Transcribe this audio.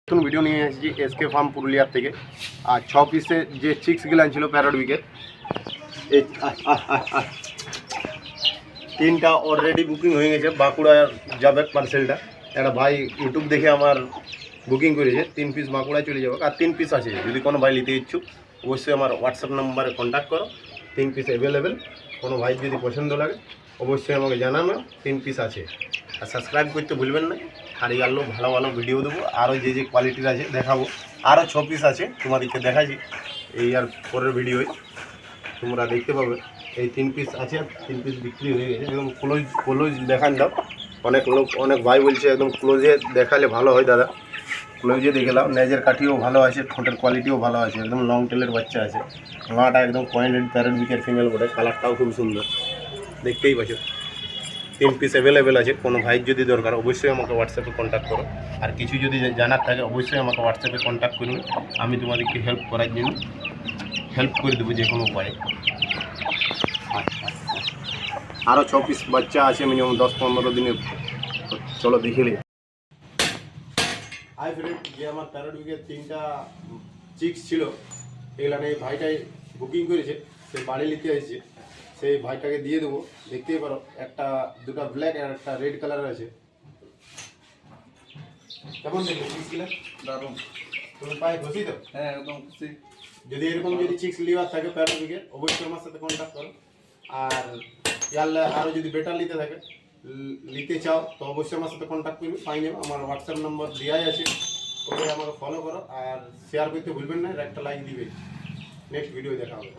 নতুন ভিডিও নিয়ে এসেছি এসকে ফার্ম পুরুলিয়ার থেকে। আর 6 পিসে যে চিক্সগুলো আনছিল প্যারট উইকের, এই 3টা অলরেডি বুকিং হয়ে গেছে। বাঁকুড়া যাবে পার্সেলটা। একটা ভাই ইউটিউব দেখে আমার বুকিং করেছে, 3 পিস বাঁকুড়ায় চলে যাবে। আর 3 পিস আছে, যদি কোনো ভাই নিতে ইচ্ছুক অবশ্যই আমার হোয়াটসঅ্যাপ নাম্বারে কন্ট্যাক্ট করো। 3 পিস অ্যাভেলেবেল, কোনো ভাই যদি পছন্দ লাগে অবশ্যই আমাকে জানানো। 3 পিস আছে। আর সাবস্ক্রাইব করতে ভুলবেন না। আর এই আলো ভালো ভালো ভিডিও দেবো, আরও যে যে কোয়ালিটির আছে দেখাবো। আরও 6 পিস আছে, তোমাদেরকে দেখাচ্ছি এই আর পরের ভিডিওয় তোমরা দেখতে পাবে। এই 3 পিস আছে, 3 পিস বিক্রি হয়ে গেছে। একদম ক্লোজ দেখান দাও। অনেক ভাই বলছে একদম ক্লোজে দেখালে ভালো হয় দাদা। ক্লোজে দেখে নাও। নেজের কাঠিও ভালো আছে, ঠোঁটের কোয়ালিটিও ভালো আছে। একদম লং টেলের বাচ্চা আছে। মাটা একদম পয়েন্টেড প্যারট উইকের ফিমেল বটে। কালারটাও খুব সুন্দর, দেখতেই পাচ্ছ। 3 পিস অ্যাভেলেবেল আছে, কোনো ভাইয়ের যদি দরকার অবশ্যই আমাকে হোয়াটসঅ্যাপে কন্ট্যাক্ট করো। আর কিছু যদি জানার থাকে অবশ্যই আমাকে হোয়াটসঅ্যাপে কন্ট্যাক্ট করবে। আমি তোমাদেরকে হেল্প করার জন্য হেল্প করে দেবো যে কোনো উপায়ে। আরও 6 পিস বাচ্চা আছে, মিনিমাম 10-15 দিনের। চলো দেখিলে। হাই ফ্রেন্ড, যে আমার প্যারট উইকের 3টা চিক্স ছিল, এগুলো এই ভাইটাই বুকিং করেছে। সে বাড়ি নিতে এসেছে, সেই ভাইটাকে দিয়ে দেবো। দেখতেই পারো, দুটো ব্ল্যাক আর একটা রেড কালার আছে। কেমন দেখবে চিক্সগুলো? দারুণ। তুমি পায়ে খুশি তো? হ্যাঁ, একদম খুশি। যদি এরকম চিক্স লিভার থাকে প্যারট উইকের অবশ্যই আমার সাথে কন্ট্যাক্ট করো। আর ইয়ারলে আরও যদি বেটার নিতে চাও তো অবশ্যই আমার সাথে কন্ট্যাক্ট করবে। পাই যাবে, আমার হোয়াটসঅ্যাপ নম্বর দেওয়াই আছে। ওকে আমাকে ফলো করো আর শেয়ার করতে ভুলবেন না, একটা লাইক দিবে। নেক্সট ভিডিও দেখা হবে।